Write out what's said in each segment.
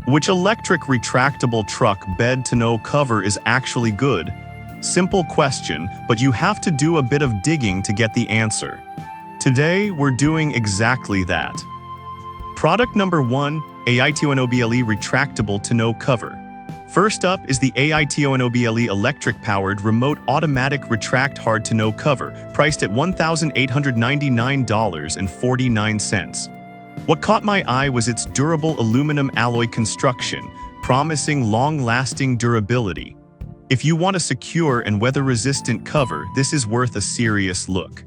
Which electric retractable truck bed tonneau cover is actually good? Simple question, but you have to do a bit of digging to get the answer. Today, we're doing exactly that. Product number 1, AITONOBLE Retractable Tonneau Cover. First up is the AITONOBLE electric-powered remote automatic retract hard tonneau cover, priced at $1,899.49. What caught my eye was its durable aluminum alloy construction, promising long-lasting durability. If you want a secure and weather-resistant cover, this is worth a serious look.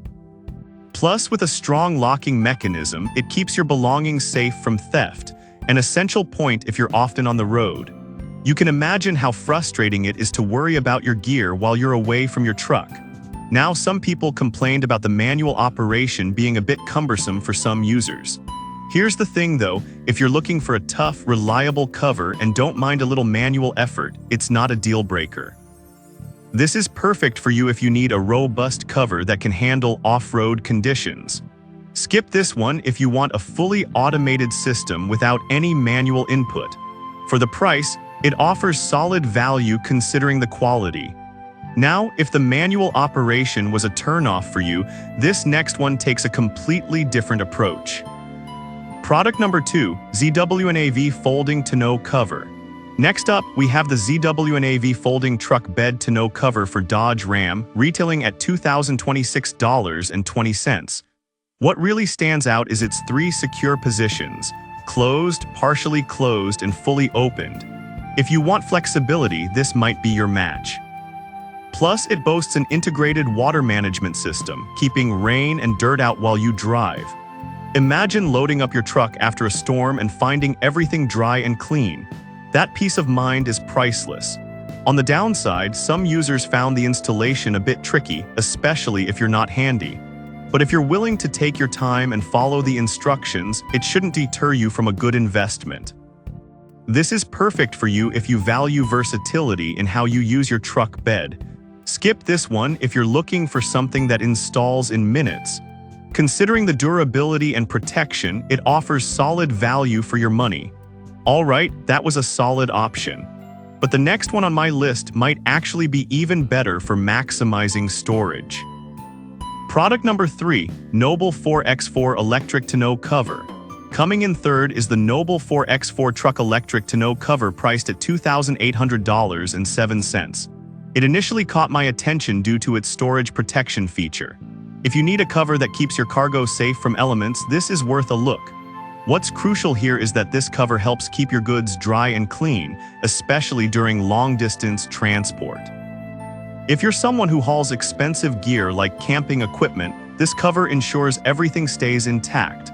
Plus, with a strong locking mechanism, it keeps your belongings safe from theft, an essential point if you're often on the road. You can imagine how frustrating it is to worry about your gear while you're away from your truck. Now, some people complained about the manual operation being a bit cumbersome for some users. Here's the thing though, if you're looking for a tough, reliable cover and don't mind a little manual effort, it's not a deal breaker. This is perfect for you if you need a robust cover that can handle off-road conditions. Skip this one if you want a fully automated system without any manual input. For the price, it offers solid value considering the quality. Now, if the manual operation was a turn-off for you, this next one takes a completely different approach. Product number 2, ZWNAV Folding Tonneau Cover. Next up, we have the ZWNAV Folding Truck Bed Tonneau Cover for Dodge Ram, retailing at $2,026.20. What really stands out is its 3 secure positions: closed, partially closed, and fully opened. If you want flexibility, this might be your match. Plus, it boasts an integrated water management system, keeping rain and dirt out while you drive. Imagine loading up your truck after a storm and finding everything dry and clean. That peace of mind is priceless. On the downside, some users found the installation a bit tricky, especially if you're not handy. But if you're willing to take your time and follow the instructions, it shouldn't deter you from a good investment. This is perfect for you if you value versatility in how you use your truck bed. Skip this one if you're looking for something that installs in minutes. Considering the durability and protection, it offers solid value for your money. Alright, that was a solid option. But the next one on my list might actually be even better for maximizing storage. Product number 3, Noble 4x4 Electric Tonneau Cover. Coming in third is the Noble 4x4 Truck Electric Tonneau Cover, priced at $2,800.07. It initially caught my attention due to its storage protection feature. If you need a cover that keeps your cargo safe from elements, this is worth a look. What's crucial here is that this cover helps keep your goods dry and clean, especially during long-distance transport. If you're someone who hauls expensive gear like camping equipment, this cover ensures everything stays intact.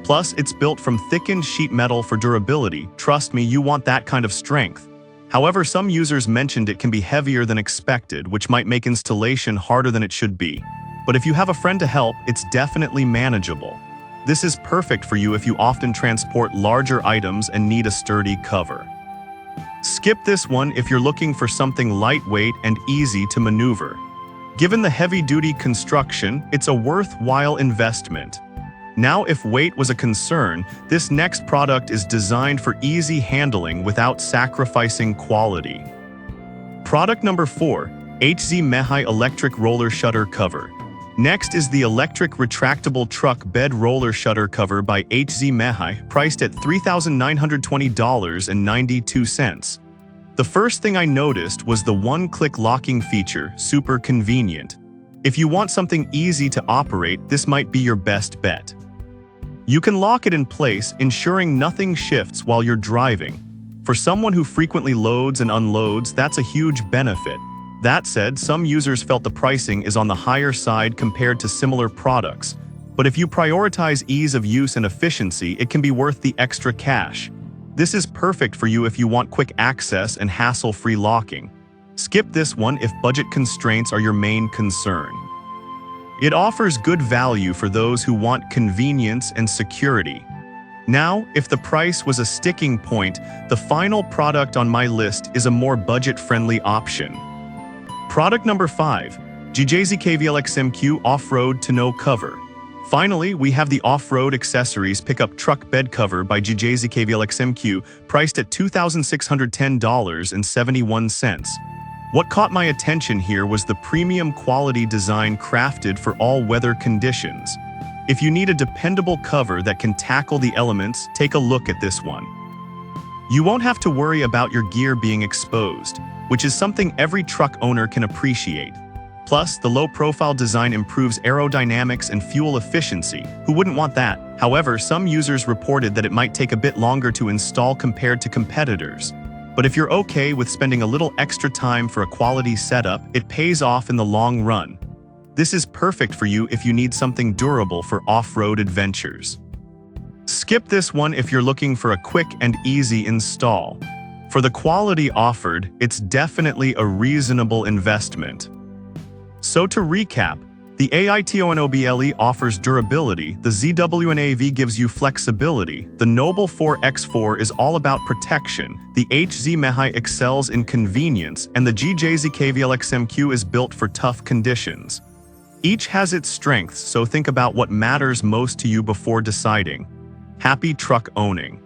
Plus, it's built from thickened sheet metal for durability. Trust me, you want that kind of strength. However, some users mentioned it can be heavier than expected, which might make installation harder than it should be. But if you have a friend to help, it's definitely manageable. This is perfect for you if you often transport larger items and need a sturdy cover. Skip this one if you're looking for something lightweight and easy to maneuver. Given the heavy-duty construction, it's a worthwhile investment. Now, if weight was a concern, this next product is designed for easy handling without sacrificing quality. Product number 4, HZ Mehai Electric Roller Shutter Cover. Next is the Electric Retractable Truck Bed Roller Shutter Cover by HZ Mehai, priced at $3,920.92. The first thing I noticed was the one-click locking feature, super convenient. If you want something easy to operate, this might be your best bet. You can lock it in place, ensuring nothing shifts while you're driving. For someone who frequently loads and unloads, that's a huge benefit. That said, some users felt the pricing is on the higher side compared to similar products. But if you prioritize ease of use and efficiency, it can be worth the extra cash. This is perfect for you if you want quick access and hassle-free locking. Skip this one if budget constraints are your main concern. It offers good value for those who want convenience and security. Now, if the price was a sticking point, the final product on my list is a more budget-friendly option. Product number 5, GJZKVLXMQ Off-Road Tonneau Cover. Finally, we have the off-road accessories pickup truck bed cover by GJZKVLXMQ, priced at $2,610.71. What caught my attention here was the premium quality design crafted for all weather conditions. If you need a dependable cover that can tackle the elements, take a look at this one. You won't have to worry about your gear being exposed, which is something every truck owner can appreciate. Plus, the low-profile design improves aerodynamics and fuel efficiency. Who wouldn't want that? However, some users reported that it might take a bit longer to install compared to competitors. But if you're okay with spending a little extra time for a quality setup, it pays off in the long run. This is perfect for you if you need something durable for off-road adventures. Skip this one if you're looking for a quick and easy install. For the quality offered, it's definitely a reasonable investment. So to recap, the AITONOBLE offers durability, the ZWNAV gives you flexibility, the Noble 4X4 is all about protection, the HZ Mehai excels in convenience, and the GJZKVLXMQ is built for tough conditions. Each has its strengths, so think about what matters most to you before deciding. Happy truck owning!